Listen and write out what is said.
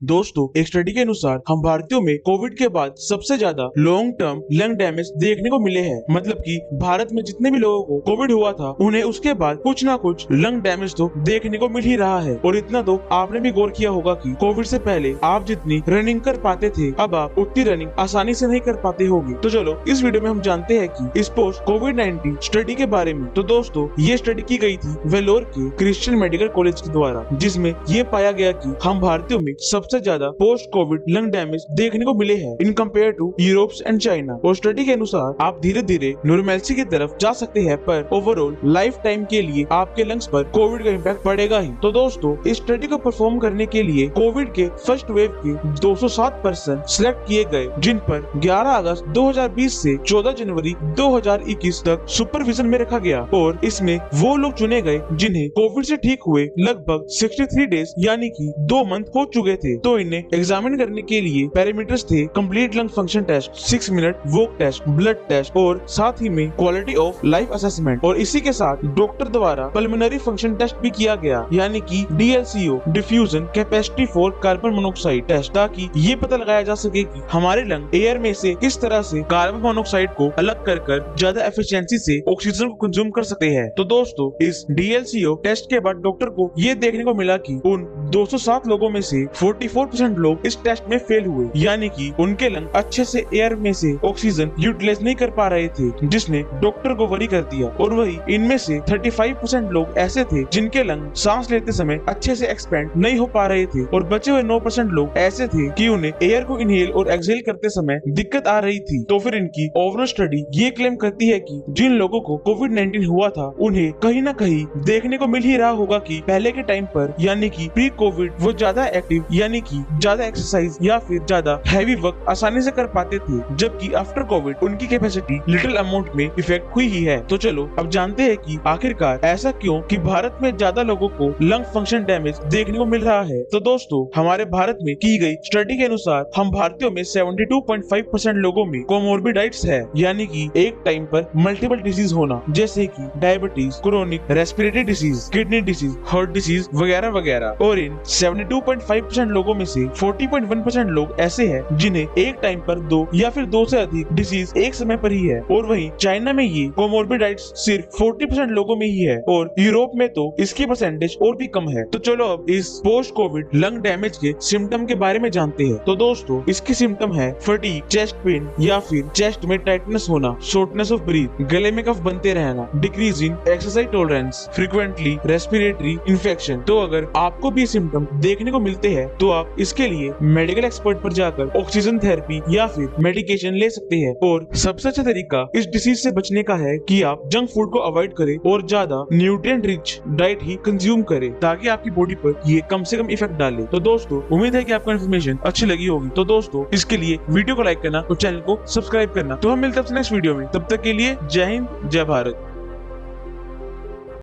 दोस्तों, एक स्टडी के अनुसार हम भारतीयों में कोविड के बाद सबसे ज्यादा लॉन्ग टर्म लंग डैमेज देखने को मिले हैं। मतलब कि भारत में जितने भी लोगों को कोविड हुआ था उन्हें उसके बाद कुछ ना कुछ लंग डैमेज तो देखने को मिल ही रहा है। और इतना तो आपने भी गौर किया होगा कि कोविड से पहले आप जितनी रनिंग कर पाते थे अब आप उतनी रनिंग आसानी से नहीं कर पाते होगी। तो चलो इस वीडियो में हम जानते हैं कि इस पोस्ट कोविड-19 स्टडी के बारे में। तो दोस्तों, ये स्टडी की गई थी वेलोर के क्रिश्चियन मेडिकल कॉलेज के द्वारा, जिसमें ये पाया गया कि हम भारतीयों में सबसे ज्यादा पोस्ट कोविड लंग डैमेज देखने को मिले हैं in compare to Europe and China. और स्टडी के अनुसार आप धीरे धीरे नॉर्मैलिटी की तरफ जा सकते हैं, पर ओवरऑल लाइफ टाइम के लिए आपके लंग्स पर कोविड का इम्पैक्ट पड़ेगा ही। तो दोस्तों, इस स्टडी को परफॉर्म करने के लिए कोविड के फर्स्ट वेव के 207 पर्सन सिलेक्ट किए गए, जिन पर 11 अगस्त 2020 से 14 जनवरी 2021 तक सुपरविजन में रखा गया। और इसमें वो लोग चुने गए जिन्हें कोविड से ठीक हुए लगभग 63 डेज यानी कि 2 मंथ हो चुके थे। तो इन्हें एग्जामिन करने के लिए पैरामीटर्स थे complete lung function test, 6 minute walk test, blood test और साथ ही में क्वालिटी ऑफ लाइफ असेसमेंट। और इसी के साथ डॉक्टर द्वारा पल्मोनरी फंक्शन टेस्ट भी किया गया, यानी कि DLCO diffusion capacity for carbon monoxide test, ताकि ये पता लगाया जा सके कि हमारे लंग एयर में से किस तरह से कार्बन मोनोऑक्साइड को अलग कर ज्यादा एफिशिएंसी से ऑक्सीजन को कंज्यूम कर सकते हैं। तो दोस्तों, इस DLCO टेस्ट के बाद डॉक्टर को ये देखने को मिला कि उन 207 लोगों में से 44% लोग इस टेस्ट में फेल हुए, यानी कि उनके लंग अच्छे से एयर में से ऑक्सीजन यूटिलाइज नहीं कर पा रहे थे, जिसने डॉक्टर को वरी कर दिया। और वही इनमें से 35% लोग ऐसे थे जिनके लंग सांस लेते समय अच्छे से एक्सपेंड नहीं हो पा रहे थे। और बचे हुए 9% लोग ऐसे थे कि उन्हें एयर को इनहेल और एक्सहेल करते समय दिक्कत आ रही थी। तो फिर इनकी ओवरऑल स्टडी ये क्लेम करती है कि जिन लोगों को कोविड-19 हुआ था उन्हें कहीं ना कहीं देखने को मिल ही रहा होगा कि पहले के टाइम पर यानी कि प्री कोविड वो ज्यादा एक्टिव यानी कि ज्यादा एक्सरसाइज या फिर ज्यादा हैवी वर्क आसानी से कर पाते थे, जबकि आफ्टर कोविड उनकी कैपेसिटी लिटिल अमाउंट में इफेक्ट हुई ही है। तो चलो अब जानते हैं कि आखिरकार ऐसा क्यों कि भारत में ज्यादा लोगों को लंग फंक्शन डैमेज देखने को मिल रहा है। तो दोस्तों, हमारे भारत में की गई स्टडी के अनुसार हम भारतीयों में 72.5% लोगों में कोमोर्बिडाइट्स है, यानी कि एक टाइम पर मल्टीपल डिजीज होना, जैसे कि diabetes, chronic respiratory disease, kidney disease, heart disease वगैरह वगैरह। और इन 72.5% लोगों में से 40.1% लोग ऐसे हैं जिन्हें एक टाइम पर 2 या फिर 2 से अधिक डिजीज एक समय पर ही है। और वहीं चाइना में ये कोमोर्बिडाइट्स सिर्फ 40% लोगों में ही है, और यूरोप में तो इसकी परसेंटेज और भी कम है। तो चलो अब इस पोस्ट कोविड लंग डैमेज के सिम्टम के बारे में जानते हैं। तो दोस्तों, इसके सिम्टम है फटीग, चेस्ट पेन या फिर चेस्ट में टाइटनेस होना, शॉर्टनेस ऑफ ब्रीथ, गले में कफ बनते रहना, decrease in exercise tolerance, frequently respiratory infection. तो अगर आपको भी सिम्टम देखने को मिलते हैं तो आप इसके लिए मेडिकल एक्सपर्ट पर जाकर ऑक्सीजन थेरेपी या फिर मेडिकेशन ले सकते हैं। और सबसे अच्छा तरीका इस डिसीज से बचने का है कि आप जंक फूड को अवॉइड करें और ज्यादा न्यूट्रिएंट रिच डाइट ही कंज्यूम करें, ताकि आपकी बॉडी पर ये कम से कम इफेक्ट डाले। तो दोस्तों, उम्मीद है कि आपको इन्फॉर्मेशन अच्छी लगी होगी। तो दोस्तों, इसके लिए वीडियो को लाइक करना और चैनल को सब्सक्राइब करना। तो हम मिलते हैं नेक्स्ट वीडियो में, तब तक के लिए जय हिंद, जय भारत।